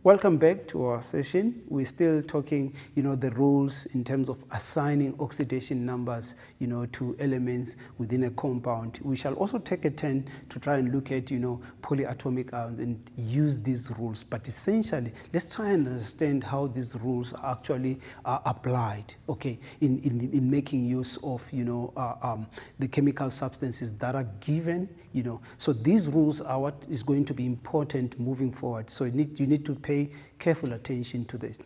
Welcome back to our session. We're still talking, the rules in terms of assigning oxidation numbers, to elements within a compound. We shall also take a turn to try and look at, polyatomic ions and use these rules. But essentially, let's try and understand how these rules actually are applied, okay, in making use of, the chemical substances that are given, So these rules are what is going to be important moving forward. So you need to pay careful attention to this.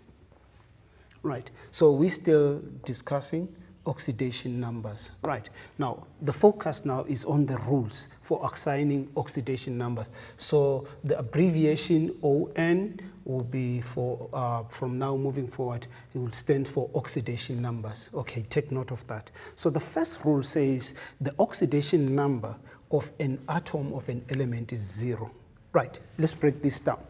Right, so we're still discussing oxidation numbers. Right, now the focus now is on the rules for assigning oxidation numbers. So the abbreviation ON will be for, from now moving forward, it will stand for oxidation numbers. Okay, take note of that. So the first rule says the oxidation number of an atom of an element is 0. Right, let's break this down.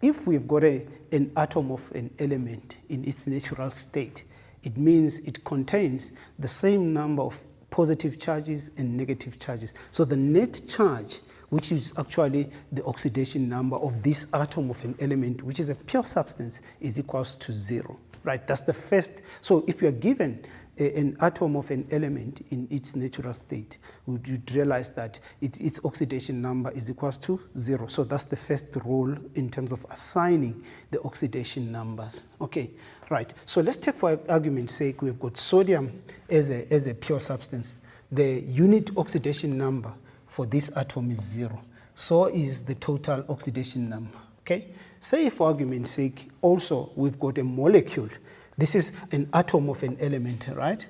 If we've got an atom of an element in its natural state, it means it contains the same number of positive charges and negative charges. So the net charge, which is actually the oxidation number of this atom of an element, which is a pure substance, is equals to 0. Right, that's the first. So if you're given an atom of an element in its natural state, you'd realize that its oxidation number is equals to 0. So that's the first rule in terms of assigning the oxidation numbers. Okay, right. So let's take, for argument's sake, we've got sodium as a pure substance. The unit oxidation number for this atom is 0. So is the total oxidation number. Okay. Say, for argument's sake, also we've got a molecule. This is an atom of an element, right?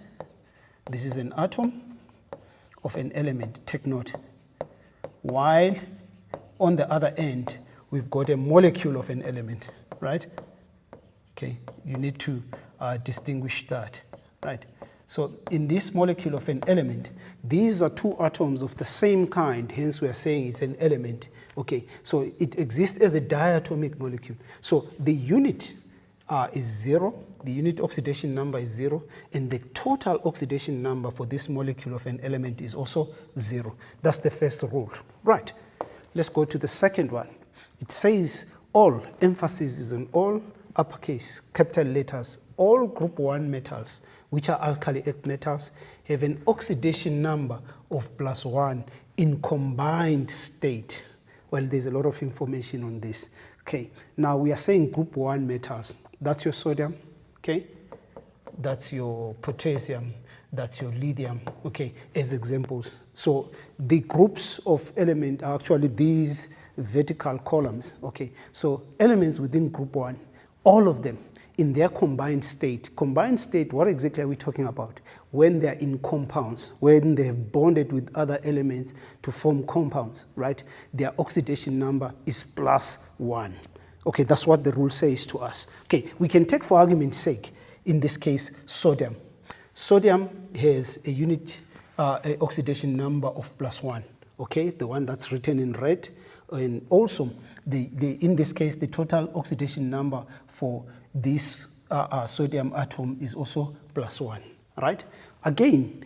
This is an atom of an element, take note. While on the other end, we've got a molecule of an element, right? Okay, you need to distinguish that, right? So in this molecule of an element, these are two atoms of the same kind, hence we are saying it's an element. Okay, so it exists as a diatomic molecule. So the unit is 0, the unit oxidation number is 0, and the total oxidation number for this molecule of an element is also 0. That's the first rule. Right, let's go to the second one. It says all, emphasis is on all, uppercase, capital letters, all group 1 metals, which are alkali earth metals, have an oxidation number of +1 in combined state. Well, there's a lot of information on this. Okay, now we are saying group 1 metals. That's your sodium, okay? That's your potassium, that's your lithium, okay, as examples. So the groups of elements are actually these vertical columns, okay? So elements within group 1, all of them in their combined state. Combined state, what exactly are we talking about? When they're in compounds, when they have bonded with other elements to form compounds, right? Their oxidation number is +1. Okay, that's what the rule says to us. Okay, we can take, for argument's sake, in this case, sodium. Sodium has a unit oxidation number of +1, okay, the one that's written in red. And also, in this case, the total oxidation number for this sodium atom is also +1, right? Again,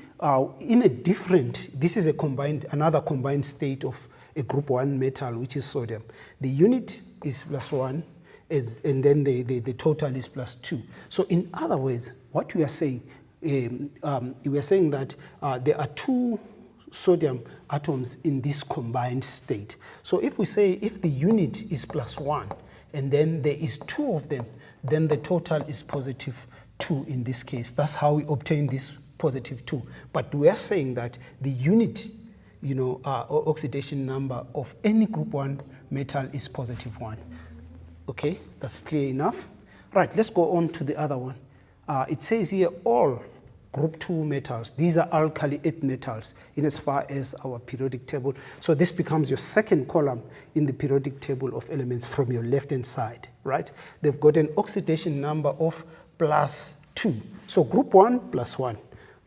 in a different, this is another combined state of a group 1 metal, which is sodium. The unit is +1, and then the total is +2. So in other words, what we are saying, we are saying that there are 2 sodium atoms in this combined state. So if we say if the unit is +1 and then there is 2 of them, then the total is +2 in this case. That's how we obtain this +2. But we are saying that the unit oxidation number of any group 1 metal is +1. Okay, that's clear enough. Right, let's go on to the other one. It says here all group 2 metals. These are alkali earth metals in as far as our periodic table. So this becomes your second column in the periodic table of elements from your left-hand side, right? They've got an oxidation number of +2. So group 1 +1,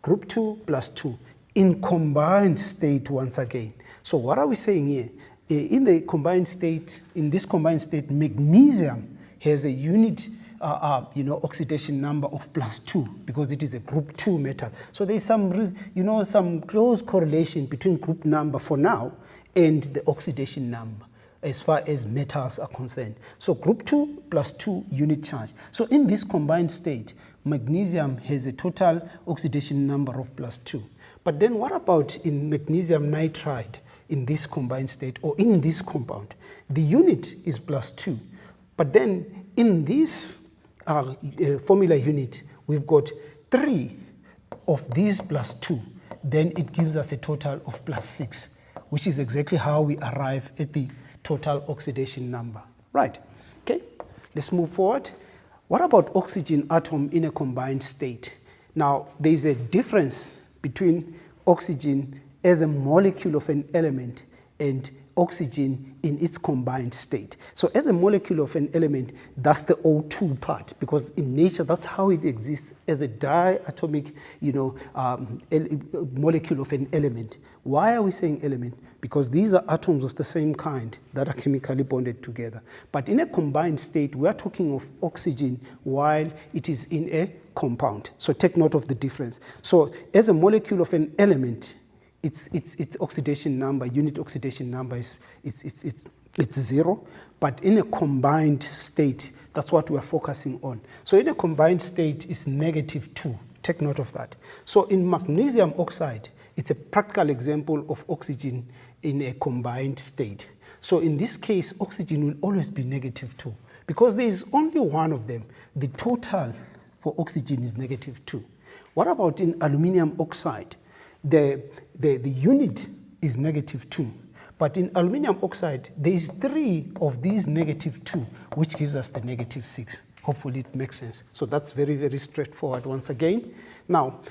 group 2 +2. In combined state once again. So what are we saying here? In this combined state, magnesium has a unit oxidation number of +2 because it is a group 2 metal. So there is some, some close correlation between group number for now and the oxidation number. as far as metals are concerned. So group 2 plus 2 unit charge. So in this combined state, magnesium has a total oxidation number of +2. But then what about in magnesium nitride in this combined state or in this compound? The unit is +2. But then in this formula unit, we've got 3 of these +2. Then it gives us a total of +6, which is exactly how we arrive at the total oxidation number. Right, okay, let's move forward. What about oxygen atom in a combined state? Now, there's a difference between oxygen as a molecule of an element and oxygen in its combined state. So as a molecule of an element, that's the O2 part, because in nature, that's how it exists as a diatomic, molecule of an element. Why are we saying element? Because these are atoms of the same kind that are chemically bonded together. But in a combined state, we are talking of oxygen while it is in a compound. So take note of the difference. So as a molecule of an element, its oxidation number, unit oxidation number is it's 0, but in a combined state, that's what we are focusing on. So in a combined state, it's -2. Take note of that. So in magnesium oxide, it's a practical example of oxygen in a combined state. So in this case, oxygen will always be -2 because there is only one of them. The total for oxygen is -2. What about in aluminium oxide? The unit is -2, but in aluminium oxide, there is 3 of these -2, which gives us the -6. Hopefully it makes sense. So that's very, very straightforward once again. Now,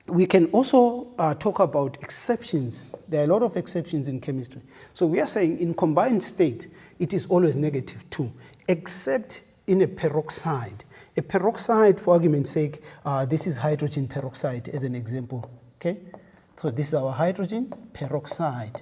we can also talk about exceptions. There are a lot of exceptions in chemistry. So we are saying in combined state, it is always -2, except in a peroxide. A peroxide, for argument's sake, this is hydrogen peroxide as an example, okay? So this is our hydrogen peroxide.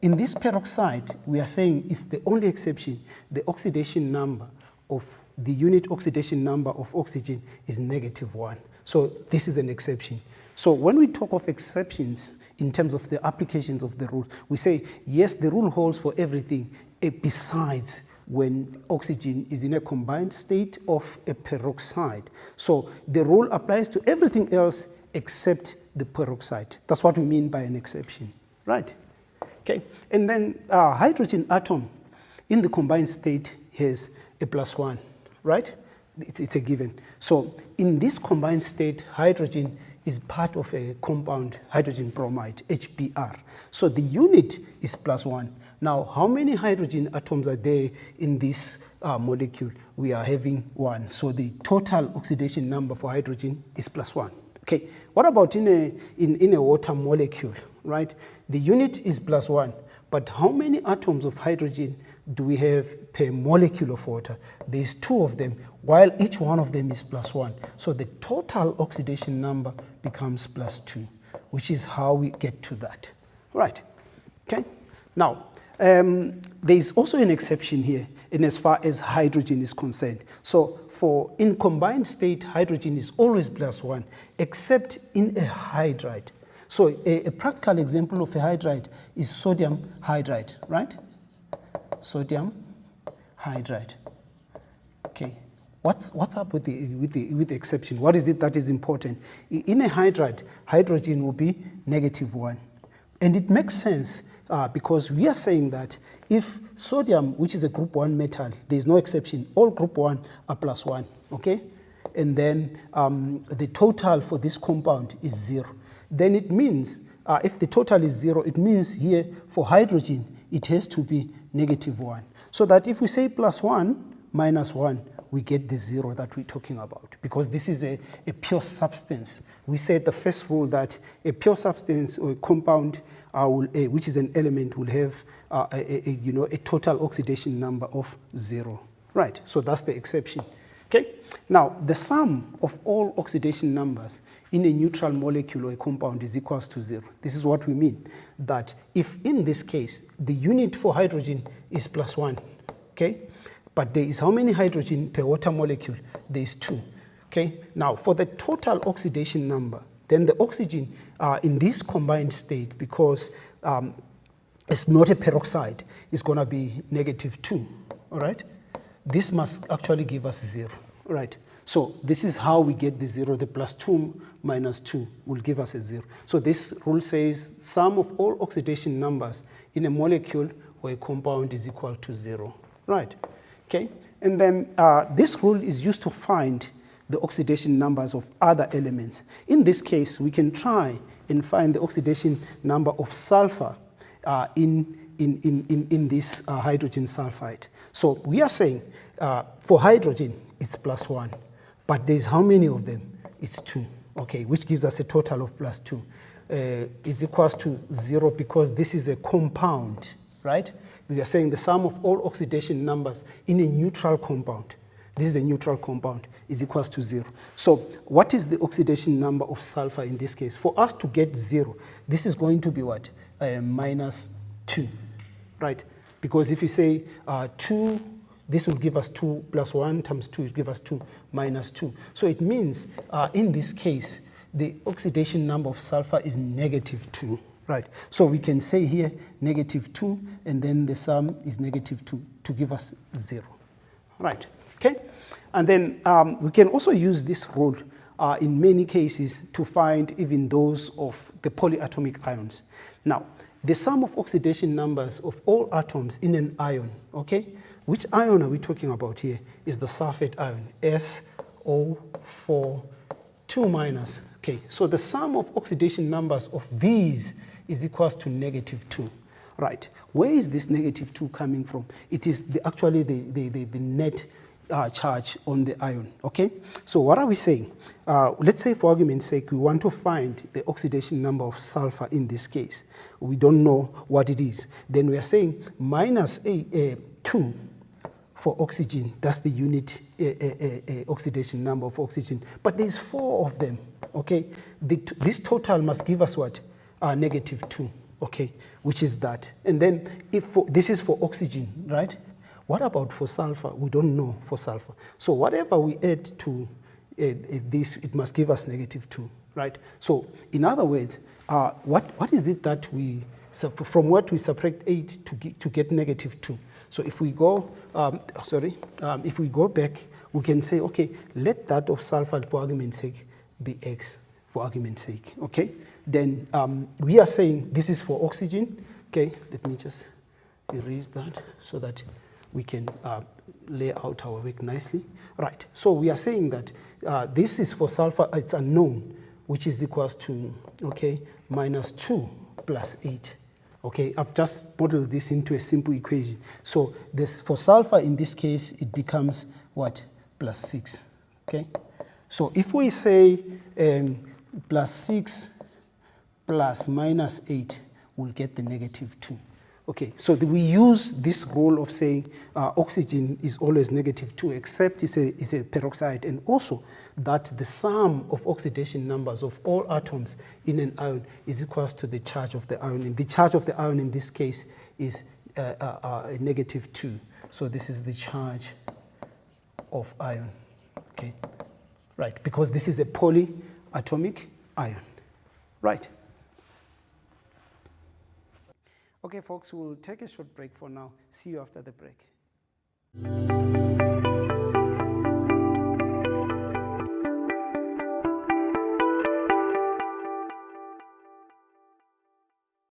In this peroxide, we are saying it's the only exception. The oxidation number of the unit oxidation number of oxygen is -1. So this is an exception. So when we talk of exceptions in terms of the applications of the rule, we say, yes, the rule holds for everything besides when oxygen is in a combined state of a peroxide. So the rule applies to everything else except the peroxide. That's what we mean by an exception, right? Okay, and then hydrogen atom in the combined state has a +1, right? It's a given. So in this combined state, hydrogen is part of a compound, hydrogen bromide, HBr. So the unit is +1. Now, how many hydrogen atoms are there in this molecule? We are having 1. So the total oxidation number for hydrogen is +1. Okay, what about in a water molecule, right? The unit is +1, but how many atoms of hydrogen do we have per molecule of water? There's 2 of them, while each one of them is +1. So the total oxidation number becomes +2, which is how we get to that, right? Okay, now, there is also an exception here in as far as hydrogen is concerned. So in combined state, hydrogen is always +1, except in a hydride. So a practical example of a hydride is sodium hydride, right? Sodium hydride. Okay, what's up with the exception? What is it that is important? In a hydride, hydrogen will be -1, and it makes sense. Because we are saying that if sodium, which is a group 1 metal, there's no exception, all group 1 are +1, okay? And then the total for this compound is 0. Then it means, if the total is 0, it means here for hydrogen, it has to be -1. So that if we say +1 minus 1, we get the 0 that we're talking about, because this is a pure substance. We said the first rule that a pure substance or a compound, which is an element, will have a total oxidation number of 0. Right, so that's the exception. Okay, now the sum of all oxidation numbers in a neutral molecule or a compound is equals to 0. This is what we mean, that if in this case the unit for hydrogen is +1, okay, but there is how many hydrogen per water molecule? There is 2. Okay, now for the total oxidation number, then the oxygen in this combined state, because it's not a peroxide, it's going to be -2, all right? This must actually give us 0, right? So this is how we get the 0. The +2 minus 2 will give us a 0. So this rule says sum of all oxidation numbers in a molecule or a compound is equal to 0, right? Okay, and then this rule is used to find the oxidation numbers of other elements. In this case, we can try and find the oxidation number of sulfur in this hydrogen sulfide. So we are saying for hydrogen, it's +1, but there's how many of them? It's 2, okay, which gives us a total of +2. Is equals to 0 because this is a compound, right? We are saying the sum of all oxidation numbers in a neutral compound, this is a neutral compound, is equals to 0. So what is the oxidation number of sulfur in this case? For us to get 0, this is going to be what? -2, right? Because if you say 2, this will give us 2 plus 1 times 2 will give us 2 minus 2. So it means in this case, the oxidation number of sulfur is -2, right? So we can say here -2, and then the sum is -2 to give us 0, right? Okay, and then we can also use this rule in many cases to find even those of the polyatomic ions. Now, the sum of oxidation numbers of all atoms in an ion, okay? Which ion are we talking about here? Is the sulfate ion, SO4 2 minus. Okay, so the sum of oxidation numbers of these is equals to -2, right? Where is this -2 coming from? It is actually the net charge on the ion, okay? So what are we saying? Let's say for argument's sake, we want to find the oxidation number of sulfur in this case. We don't know what it is. Then we are saying -2 for oxygen, that's the unit oxidation number of oxygen. But there's 4 of them, okay? This total must give us what? -2, okay? Which is that. And then this is for oxygen, right? What about for sulfur? We don't know for sulfur. So whatever we add to this, it must give us -2, right? So in other words, what is it that from what we subtract 8 to get -2? So if we go, if we go back, we can say, okay, let that of sulfur for argument's sake be X for argument's sake, okay? Then we are saying this is for oxygen, okay? Let me just erase that so that we can lay out our work nicely. Right, so we are saying that this is for sulfur, it's unknown, which is equals to, okay, -2 plus 8. Okay, I've just modeled this into a simple equation. So this for sulfur in this case, it becomes what? +6, okay? So if we say +6 plus -8, we'll get the -2. Okay, so we use this rule of saying oxygen is always -2, except it's a peroxide, and also that the sum of oxidation numbers of all atoms in an ion is equals to the charge of the ion. And the charge of the ion in this case is -2. So this is the charge of ion, okay? Right, because this is a polyatomic ion, right? Okay, folks, we'll take a short break for now. See you after the break.